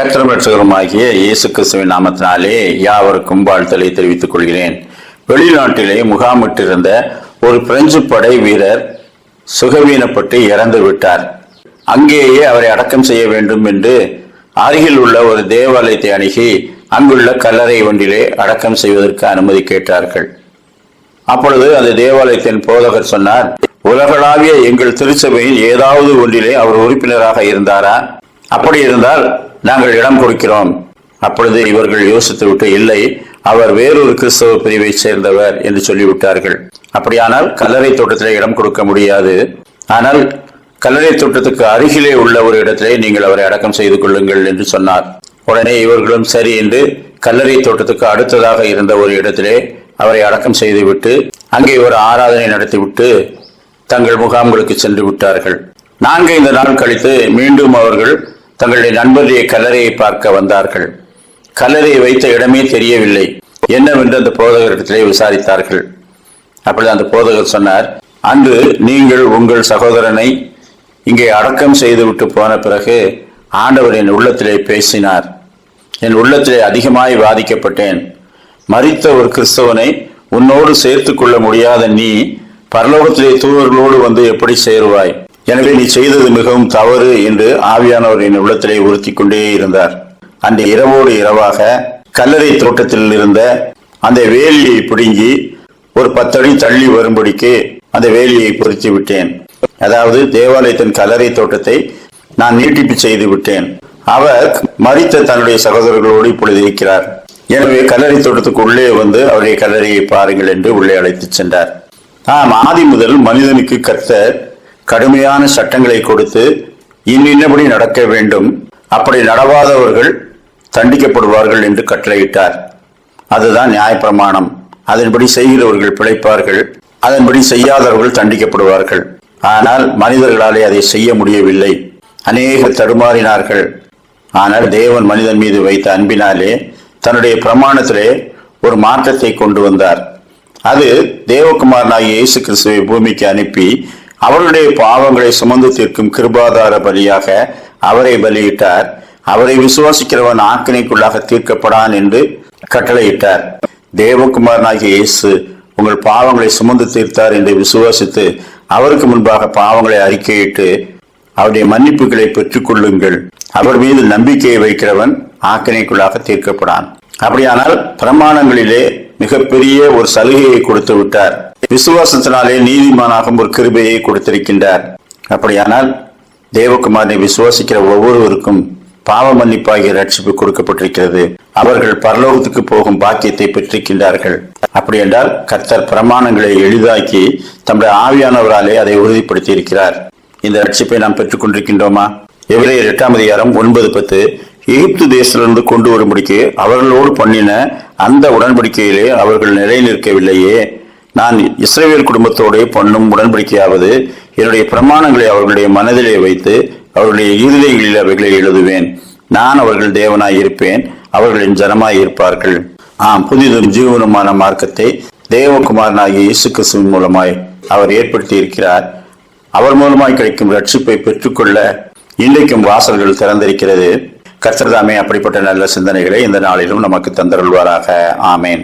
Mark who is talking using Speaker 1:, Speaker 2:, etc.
Speaker 1: கர்த்தரும் இரட்சகருமாகிய இயேசு கிறிஸ்துவின் நாமத்தினாலே யாவருக்கும் வாழ்த்தலை தெரிவித்துக் கொள்கிறேன். வெளிநாட்டிலே முகாமிட்டிருந்த ஒரு பிரெஞ்சு படை வீரர் சுகவீனப்பட்டு இறந்து விட்டார். அங்கேயே அவரை அடக்கம் செய்ய வேண்டும் என்று அருகில் உள்ள ஒரு தேவாலயத்தை அணுகி அங்குள்ள கல்லறை ஒன்றிலே அடக்கம் செய்வதற்கு அனுமதி கேட்டார்கள். அப்பொழுது அந்த தேவாலயத்தின் போதகர் சொன்னார், உலகளாவிய எங்கள் திருச்சபையில் ஏதாவது ஒன்றிலே அவர் உறுப்பினராக இருந்தாரா? அப்படி இருந்தால் நாங்கள் இடம் கொடுக்கிறோம். அப்பொழுது இவர்கள் யோசித்துவிட்டு, இல்லை, அவர் வேறொரு கிறிஸ்தவ பிரிவை சேர்ந்தவர் என்று சொல்லிவிட்டார்கள். அப்படியானால் கல்லறை தோட்டத்திலே இடம் கொடுக்க முடியாது. ஆனால் கல்லறை தோட்டத்துக்கு அருகிலே உள்ள ஒரு இடத்திலே நீங்கள் அவரை அடக்கம் செய்து கொள்ளுங்கள் என்று சொன்னார். உடனே இவர்களும் சரி என்று கல்லறை தோட்டத்துக்கு அடுத்ததாக இருந்த ஒரு இடத்திலே அவரை அடக்கம் செய்துவிட்டு அங்கே ஒரு ஆராதனை நடத்திவிட்டு தங்கள் முகாம்களுக்கு சென்று விட்டார்கள். 4-5 நாள் கழித்து மீண்டும் அவர்கள் தங்களுடைய நண்பருடைய கல்லறையை பார்க்க வந்தார்கள். கல்லறையை வைத்த இடமே தெரியவில்லை. என்னவென்று அந்த போதகரிடத்திலே விசாரித்தார்கள். அப்பொழுது அந்த போதகர் சொன்னார், அன்று நீங்கள் உங்கள் சகோதரனை இங்கே அடக்கம் செய்துவிட்டு போன பிறகு ஆண்டவர் என் உள்ளத்திலே பேசினார். என் உள்ளத்திலே அதிகமாய் பாதிக்கப்பட்டேன். மரித்த ஒரு கிறிஸ்தவனை உன்னோடு சேர்த்து கொள்ள முடியாத நீ பரலோகத்திலே தூதர்களோடு வந்து எப்படி சேருவாய்? எனவே நீ செய்தது மிகவும் தவறு என்று ஆவியானவர் என் உள்ளத்திலே உறுத்தி கொண்டே இருந்தார். அந்த இரவோடு இரவாக கல்லறை தோட்டத்தில் இருந்த அந்த வேலியை பிடுங்கி ஒரு 10 அடி தள்ளி வரும்படிக்கு அந்த வேலியை பொருத்தி விட்டேன். அதாவது தேவாலயத்தின் கல்லறை தோட்டத்தை நான் நீட்டிப்பு செய்து விட்டேன். அவர் மரித்த தன்னுடைய சகோதரர்களோடு இப்பொழுது இருக்கிறார். எனவே கல்லறை தோட்டத்துக்கு உள்ளே வந்து அவருடைய கல்லறையை பாருங்கள் என்று உள்ளே அழைத்து சென்றார். ஆதி முதல் மனிதனுக்கு கர்த்தர் கடுமையான சட்டங்களை கொடுத்து இன்னபடி நடக்க வேண்டும், அப்படி நடவாதவர்கள் தண்டிக்கப்படுவார்கள் என்று கட்டளையிட்டார். அதுதான் நியாயப்பிரமாணம். அதன்படி செய்கிறவர்கள் பிழைப்பார்கள், அதன்படி செய்யாதவர்கள் தண்டிக்கப்படுவார்கள். ஆனால் மனிதர்களாலே அதை செய்ய முடியவில்லை. அநேகர் தடுமாறினார்கள். ஆனால் தேவன் மனிதன் மீது வைத்த அன்பினாலே தன்னுடைய பிரமாணத்திலே ஒரு மாற்றத்தை கொண்டு வந்தார். அது தேவகுமாரனாகிய இயேசு கிறிஸ்துவை பூமிக்கு அனுப்பி அவருடைய பாவங்களை சுமந்து தீர்க்கும் கிருபாதார பலியாக அவரை பலியிட்டார். அவரை விசுவாசிக்கிறவன் ஆக்கினைக்குள்ளாக தீர்க்கப்படான் என்று கட்டளையிட்டார். தேவகுமாரனாகிய இயேசு உங்கள் பாவங்களை சுமந்து தீர்த்தார் என்று விசுவாசித்து அவருக்கு முன்பாக பாவங்களை அறிக்கையிட்டு அவருடைய மன்னிப்புகளை பெற்றுக் கொள்ளுங்கள். அவர் மீது நம்பிக்கையை வைக்கிறவன் ஆக்கினைக்குள்ளாக தீர்க்கப்படான். அப்படியானால் பிரமாணங்களிலே மிகப்பெரிய ஒரு சலுகையை கொடுத்து விட்டார். விசுவாசத்தினாலே நீதிமானாகும் ஒரு கிருபையை கொடுத்திருக்கின்றார். அப்படியானால் தேவகுமாரனை விசுவாசிக்கிற ஒவ்வொருவருக்கும் பாவ மன்னிப்பாகிய ரட்சிப்பு கொடுக்கப்பட்டிருக்கிறது. அவர்கள் பரலோகத்துக்கு போகும் பாக்கியத்தை பெற்றிருக்கின்றார்கள். அப்படி என்றால் கர்த்தர் பிரமாணங்களை எளிதாக்கி தம்முடைய ஆவியானவராலே அதை உறுதிப்படுத்தி இருக்கிறார். இந்த ரட்சிப்பை நாம் பெற்றுக் கொண்டிருக்கின்றோமா? எபிரேயர் 8:9-10 எகிப்து தேசத்திலிருந்து கொண்டு வரும்படிக்கு அவர்களோடு பண்ணின அந்த உடன்படிக்கையிலே அவர்கள் நிலை நிற்கவில்லையே. நான் இஸ்ரவேல் குடும்பத்தோடு பண்ணும் உடன்படிக்கையாவது என்னுடைய பிரமாணங்களை அவர்களுடைய மனதிலே வைத்து அவர்களுடைய இருதயங்களில் அவைகளை எழுதுவேன். நான் அவர்கள் தேவனாய் இருப்பேன், அவர்களின் ஜனமாய் இருப்பார்கள். புதிதும் ஜீவனுமான மார்க்கத்தை தேவகுமாரனாகிய இயேசு கிறிஸ்துவின் மூலமாய் அவர் ஏற்படுத்தி இருக்கிறார். அவர் மூலமாய் கிடைக்கும் ரட்சிப்பை பெற்றுக்கொள்ள இன்றைக்கும் வாசல்கள் திறந்திருக்கிறது. கர்த்தர் தாமே அப்படிப்பட்ட நல்ல சிந்தனைகளை இந்த நாளிலும் நமக்கு தந்தருள்வாராக. ஆமேன்.